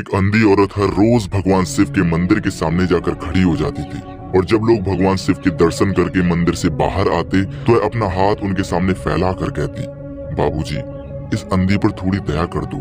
एक अंधी औरत हर रोज भगवान शिव के मंदिर के सामने जाकर खड़ी हो जाती थी और जब लोग भगवान शिव के दर्शन करके मंदिर से बाहर आते तो वह अपना हाथ उनके सामने फैला कर कहती, बाबूजी, इस अंधी पर थोड़ी दया कर दो,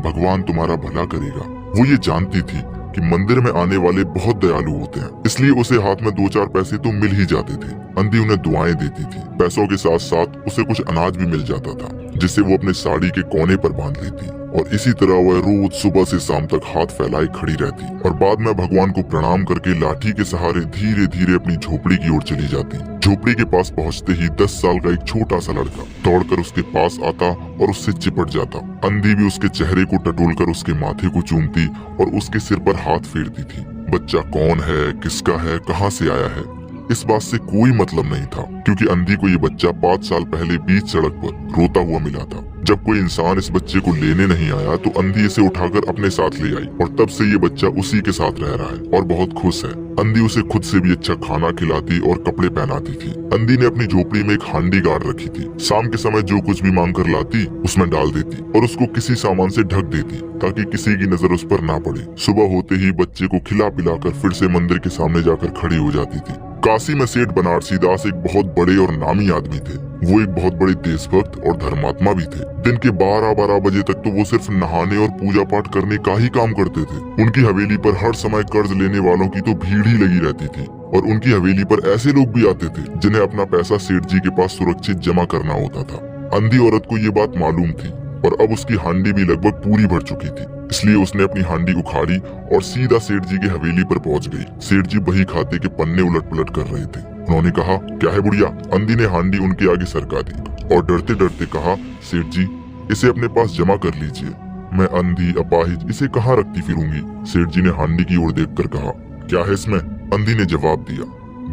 भगवान तुम्हारा भला करेगा। वो ये जानती थी कि मंदिर में आने वाले बहुत दयालु होते हैं, इसलिए उसे हाथ में 2-4 पैसे तो मिल ही जाते थे। अंधी उन्हें दुआएं देती थी। पैसों के साथ साथ उसे कुछ अनाज भी मिल जाता था जिसे वो अपने साड़ी के कोने पर बांध लेती और इसी तरह वह रोज सुबह से शाम तक हाथ फैलाए खड़ी रहती और बाद में भगवान को प्रणाम करके लाठी के सहारे धीरे धीरे अपनी झोपड़ी की ओर चली जाती। झोपड़ी के पास पहुंचते ही 10 साल का एक छोटा सा लड़का दौड़कर उसके पास आता और उससे चिपट जाता। अंधी भी उसके चेहरे को टटोलकर उसके माथे को चूमती और उसके सिर पर हाथ फेरती थी। बच्चा कौन है, किसका है, कहाँ से आया है, इस बात से कोई मतलब नहीं था, क्योंकि अंधी को ये बच्चा 5 साल पहले बीच सड़क पर रोता हुआ मिला था। जब कोई इंसान इस बच्चे को लेने नहीं आया तो अंधी इसे उठाकर अपने साथ ले आई और तब से ये बच्चा उसी के साथ रह रहा है और बहुत खुश है। अंधी उसे खुद से भी अच्छा खाना खिलाती और कपड़े पहनाती थी। अंधी ने अपनी झोपड़ी में एक हांडी गाड़ रखी थी। शाम के समय जो कुछ भी मांग कर लाती उसमें डाल देती और उसको किसी सामान से ढक देती ताकि किसी की नजर उस पर ना पड़े। सुबह होते ही बच्चे को खिला पिलाकर फिर से मंदिर के सामने जाकर खड़ी हो जाती थी। काशी में सेठ बनारसी दास एक बहुत बड़े और नामी आदमी थे। वो एक बहुत बड़े देशभक्त और धर्मात्मा भी थे। दिन के 12-12 बजे तक तो वो सिर्फ नहाने और पूजा पाठ करने का ही काम करते थे। उनकी हवेली पर हर समय कर्ज लेने वालों की तो भीड़ ही लगी रहती थी और उनकी हवेली पर ऐसे लोग भी आते थे जिन्हें अपना पैसा सेठ जी के पास सुरक्षित जमा करना होता था। अंधी औरत को ये बात मालूम थी और अब उसकी हांडी भी लगभग पूरी भर चुकी थी, इसलिए उसने अपनी हांडी उखाड़ी और सीधा सेठ जी की हवेली पर पहुंच गई। सेठ जी बही खाते के पन्ने उलट पलट कर रहे थे। उन्होंने कहा, क्या है बुढ़िया? अंधी ने हांडी उनके आगे सरका दी और डरते डरते कहा, सेठ जी, इसे अपने पास जमा कर लीजिए, मैं अंधी अपाहिज इसे कहाँ रखती फिरूंगी। सेठ जी ने हांडी की ओर देखकर कहा, क्या है इसमें? अंधी ने जवाब दिया,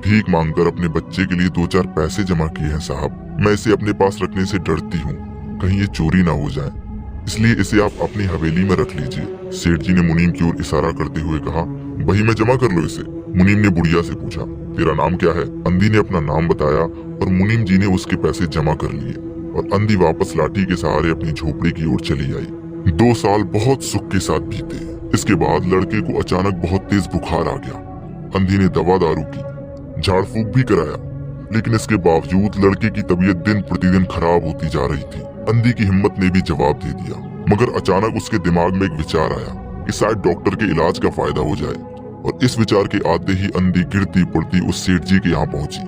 भीख मांगकर अपने बच्चे के लिए 2-4 पैसे जमा किए हैं साहब, मैं इसे अपने पास रखने से डरती हूँ, कहीं ये चोरी ना हो जाए, इसलिए इसे आप अपनी हवेली में रख लीजिए। सेठ जी ने मुनीम की ओर इशारा करते हुए कहा, बही में जमा कर लो इसे। मुनीम ने बुढ़िया से पूछा, तेरा नाम क्या है? अंधी ने अपना नाम बताया और मुनीम जी ने उसके पैसे जमा कर लिए और अंधी वापस लाठी के सहारे अपनी झोपड़ी की ओर चली आई। 2 साल बहुत सुख के साथ बीते। इसके बाद लड़के को अचानक बहुत तेज बुखार आ गया। अंधी ने दवा दारू की, झाड़ फूक भी कराया, लेकिन इसके बावजूद लड़के की तबीयत दिन प्रतिदिन खराब होती जा रही थी। अंधी की हिम्मत ने भी जवाब दे दिया, मगर अचानक उसके दिमाग में एक विचार आया कि शायद डॉक्टर के इलाज का फायदा हो जाए और इस विचार के आते ही अंधी गिरती पड़ती उस सेठ जी के यहाँ पहुंची।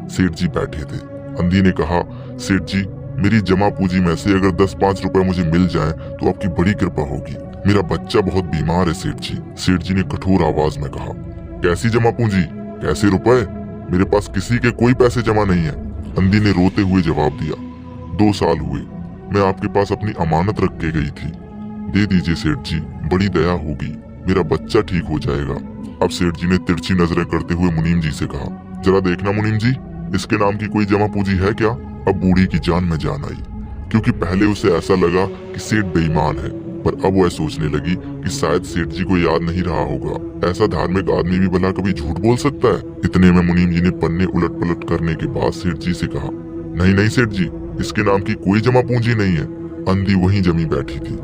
सेठ जी बैठे थे। अंधी ने कहा, सेठ जी, मेरी जमा पूंजी में से अगर 10-5 रुपए मुझे मिल जाएं तो आपकी बड़ी कृपा होगी, मेरा बच्चा बहुत बीमार है सेठ जी। सेठ जी ने कठोर आवाज में कहा, कैसी जमा पूंजी, कैसे रुपए? मेरे पास किसी के कोई पैसे जमा नहीं है। अंधी ने रोते हुए जवाब दिया, 2 साल हुए, मैं आपके पास अपनी अमानत रख के गई थी, दे दीजिए सेठ जी, बड़ी दया होगी, मेरा बच्चा ठीक हो जाएगा। अब सेठ जी ने तिरछी नजरें करते हुए मुनीम जी से कहा, जरा देखना मुनीम जी, इसके नाम की कोई जमा पूंजी है क्या? अब बूढ़ी की जान में जान आई, क्योंकि पहले उसे ऐसा लगा कि सेठ बेईमान है, पर अब वह सोचने लगी कि शायद सेठ जी को याद नहीं रहा होगा। ऐसा धार्मिक आदमी भी भला कभी झूठ बोल सकता है? इतने में मुनीम जी ने पन्ने उलट पलट करने के बाद सेठ जी से कहा, नहीं नहीं सेठ जी, इसके नाम की कोई जमा पूंजी नहीं है। अंधी वहीं जमी बैठी थी।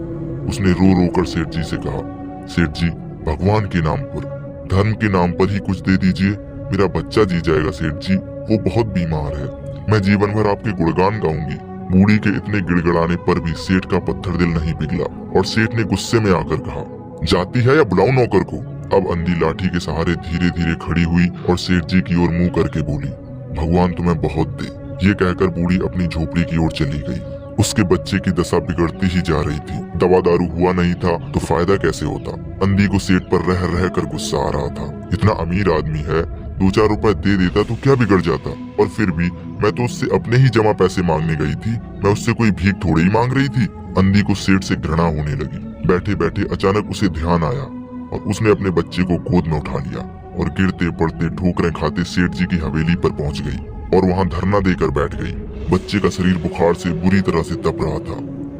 उसने रो रो कर सेठ जी से कहा, सेठ जी, भगवान के नाम पर, धर्म के नाम पर ही कुछ दे दीजिए, मेरा बच्चा जी जाएगा सेठ जी, वो बहुत बीमार है, मैं जीवन भर आपके गुणगान गाऊंगी। बूढ़ी के इतने गिड़गड़ाने पर भी सेठ का पत्थर दिल नहीं पिघला और सेठ ने गुस्से में आकर कहा, जाती है या बुलाऊं नौकर को? अब अंधी लाठी के सहारे धीरे धीरे खड़ी हुई और सेठ जी की ओर मुंह करके बोली, भगवान तुम्हें बहुत दे। ये कहकर बूढ़ी अपनी झोपड़ी की ओर चली गई। उसके बच्चे की दशा बिगड़ती ही जा रही थी। दवा दारू हुआ नहीं था तो फायदा कैसे होता? अंधी को सेठ पर रह रह कर गुस्सा आ रहा था। इतना अमीर आदमी है, 2-4 रुपए दे देता तो क्या बिगड़ जाता? और फिर भी मैं तो उससे अपने ही जमा पैसे मांगने गई थी, मैं उससे कोई भीख थोड़ी ही मांग रही थी। अंधी को सेठ से घृणा होने लगी। बैठे बैठे अचानक उसे ध्यान आया और उसने अपने बच्चे को गोद में उठा लिया और गिरते पड़ते ठोकरें खाते सेठ जी की हवेली पर पहुंच गई और वहां धरना देकर बैठ गई। बच्चे का शरीर बुखार से बुरी तरह से तप रहा था।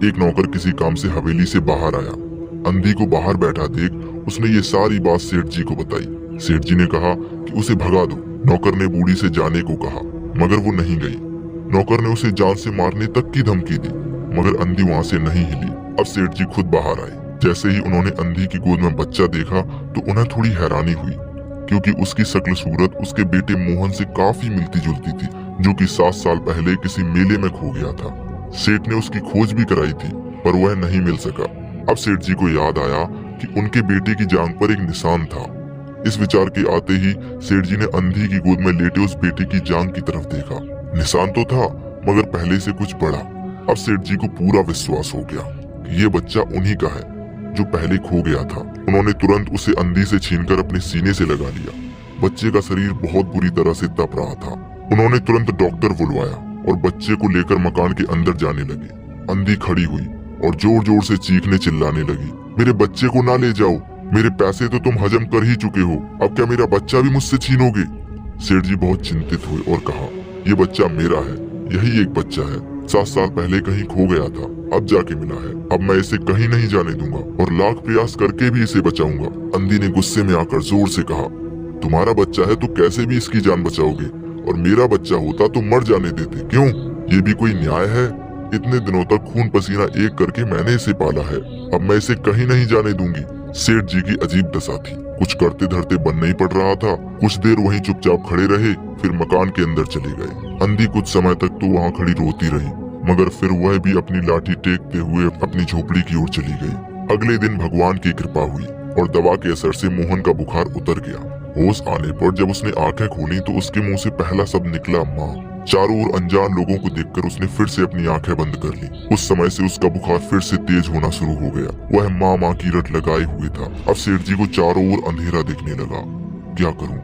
एक नौकर किसी काम से हवेली से बाहर आया। अंधी को बाहर बैठा देख उसने ये सारी बात सेठ जी को बताई। सेठ जी ने कहा कि उसे भगा दो। नौकर ने बूढ़ी से जाने को कहा, मगर वो नहीं गई। नौकर ने उसे जान से मारने तक की धमकी दी, मगर अंधी वहां से नहीं हिली। अब सेठ जी खुद बाहर आए। जैसे ही उन्होंने अंधी की गोद में बच्चा देखा तो उन्हें थोड़ी हैरानी हुई, क्योंकि उसकी शक्ल सूरत उसके बेटे मोहन से काफी मिलती जुलती थी, जो कि 7 साल पहले किसी मेले में खो गया था। सेठ ने उसकी खोज भी कराई थी, पर वह नहीं मिल सका। अब सेठ जी को याद आया कि उनके बेटे की जांघ पर एक निशान था। इस विचार के आते ही सेठ जी ने अंधी की गोद में लेटे उस बेटे की जांघ की तरफ देखा। निशान तो था, मगर पहले से कुछ बड़ा। अब सेठ जी को पूरा विश्वास हो गया कि ये बच्चा उन्हीं का है जो पहले खो गया था। उन्होंने तुरंत उसे अंधी से छीनकर अपने सीने से लगा लिया। बच्चे का शरीर बहुत बुरी तरह से तप रहा था। उन्होंने तुरंत डॉक्टर बुलवाया और बच्चे को लेकर मकान के अंदर जाने लगे। अंधी खड़ी हुई और जोर जोर से चीखने चिल्लाने लगी, मेरे बच्चे को ना ले जाओ, मेरे पैसे तो तुम हजम कर ही चुके हो, अब क्या मेरा बच्चा भी मुझसे छीनोगे? सेठ जी बहुत चिंतित हुए और कहा, ये बच्चा मेरा है, यही एक बच्चा है, 7 साल पहले कहीं खो गया था, अब जाके मिला है। अब मैं इसे कहीं नहीं जाने दूंगा और लाख प्रयास करके भी इसे बचाऊंगा। अंधी ने गुस्से में आकर जोर से कहा, तुम्हारा बच्चा है तो कैसे भी इसकी जान बचाओगे, और मेरा बच्चा होता तो मर जाने देते। क्यों, ये भी कोई न्याय है? इतने दिनों तक खून पसीना एक करके मैंने इसे पाला है, अब मैं इसे कहीं नहीं जाने दूंगी। सेठ जी की अजीब दशा थी, कुछ करते धरते बनना ही पड़ रहा था। कुछ देर वहीं चुपचाप खड़े रहे, फिर मकान के अंदर चले गए। अंधी कुछ समय तक तो वहाँ खड़ी रोती रही, मगर फिर वह भी अपनी लाठी टेकते हुए अपनी झोपड़ी की ओर चली गई। अगले दिन भगवान की कृपा हुई और दवा के असर से मोहन का बुखार उतर गया। होश आने पर जब उसने आंखें खोली तो उसके मुंह से पहला शब्द निकला, माँ। चारों ओर अनजान लोगों को देखकर उसने फिर से अपनी आंखें बंद कर ली। उस समय से उसका बुखार फिर से तेज होना शुरू हो गया। वह माँ माँ की रट लगाए हुए था। अब सेठ जी को चारों ओर अंधेरा दिखने लगा। क्या करूं,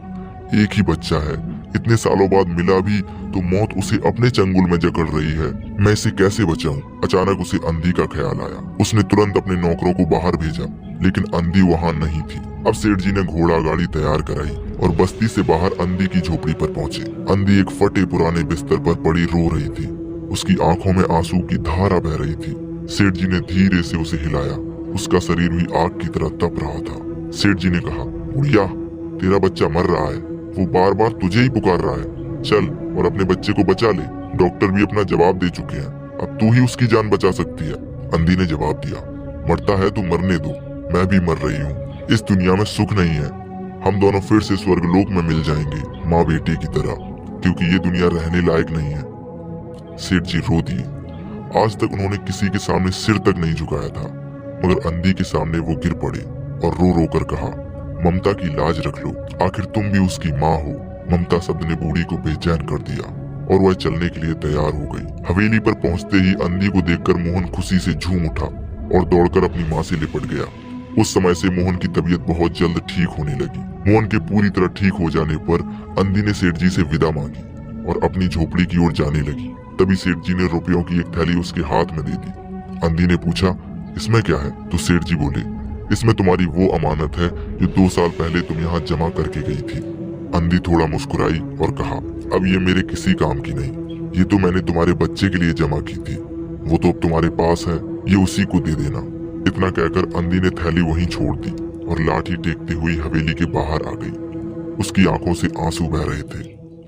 एक ही बच्चा है, इतने सालों बाद मिला भी तो मौत उसे अपने चंगुल में जकड़ रही है, मैं इसे कैसे बचाऊं? अचानक उसे अंधी का ख्याल आया। उसने तुरंत अपने नौकरों को बाहर भेजा, लेकिन अंधी वहां नहीं थी। अब सेठ जी ने घोड़ा गाड़ी तैयार कराई और बस्ती से बाहर अंधी की झोपड़ी पर पहुंचे। अंधी एक फटे पुराने बिस्तर पर पड़ी रो रही थी। उसकी आंखों में आंसू की धारा बह रही थी। सेठ जी ने धीरे से उसे हिलाया। उसका शरीर भी आग की तरह तप रहा था। सेठ जी ने कहा, बुढ़िया, तेरा बच्चा मर रहा है, वो बार बार तुझे ही पुकार रहा है, चल और अपने बच्चे को बचा ले। डॉक्टर भी अपना जवाब दे चुके हैं, अब तू ही उसकी जान बचा सकती है। अंधी ने जवाब दिया, मरता है तो मरने दो, मैं भी मर रही हूँ, इस दुनिया में सुख नहीं है, हम दोनों फिर से स्वर्गलोक में मिल जाएंगे माँ बेटे की तरह, क्योंकि ये दुनिया रहने लायक नहीं है। सेठ जी रो दिए। आज तक उन्होंने किसी के सामने सिर तक नहीं झुकाया था, मगर अंधी के सामने वो गिर पड़े और रो रो कर कहा, ममता की लाज रख लो, आखिर तुम भी उसकी माँ हो। ममता शब्द ने बूढ़ी को बेचैन कर दिया और वह चलने के लिए तैयार हो गई। हवेली पर पहुंचते ही अंधी को देखकर मोहन खुशी से झूम उठा और दौड़कर अपनी माँ से लिपट गया। उस समय से मोहन की तबीयत बहुत जल्द ठीक होने लगी। मोहन के पूरी तरह ठीक हो जाने पर अंधी ने सेठ जी से विदा मांगी और अपनी झोपड़ी की ओर जाने लगी। तभी सेठ जी ने रुपयों की एक थैली उसके हाथ में दे दी। अंधी ने पूछा, इसमें क्या है? तो सेठ जी बोले, इसमें तुम्हारी वो अमानत है जो 2 साल पहले तुम यहाँ जमा करके गई थी। अंधी थोड़ा मुस्कुराई और कहा, अब ये मेरे किसी काम की नहीं, ये तो मैंने तुम्हारे बच्चे के लिए जमा की थी, वो तो अब तुम्हारे पास है, ये उसी को दे देना। इतना कहकर अंधी ने थैली वहीं छोड़ दी और लाठी टेकती हुई हवेली के बाहर आ गई। उसकी आंखों से आंसू बह रहे थे,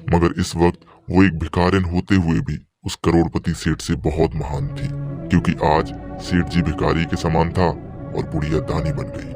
मगर इस वक्त वो एक भिखारिन होते हुए भी उस करोड़पति सेठ से बहुत महान थी, क्योंकि आज सेठ जी भिखारी के समान था और बुढ़िया दानी बन गई।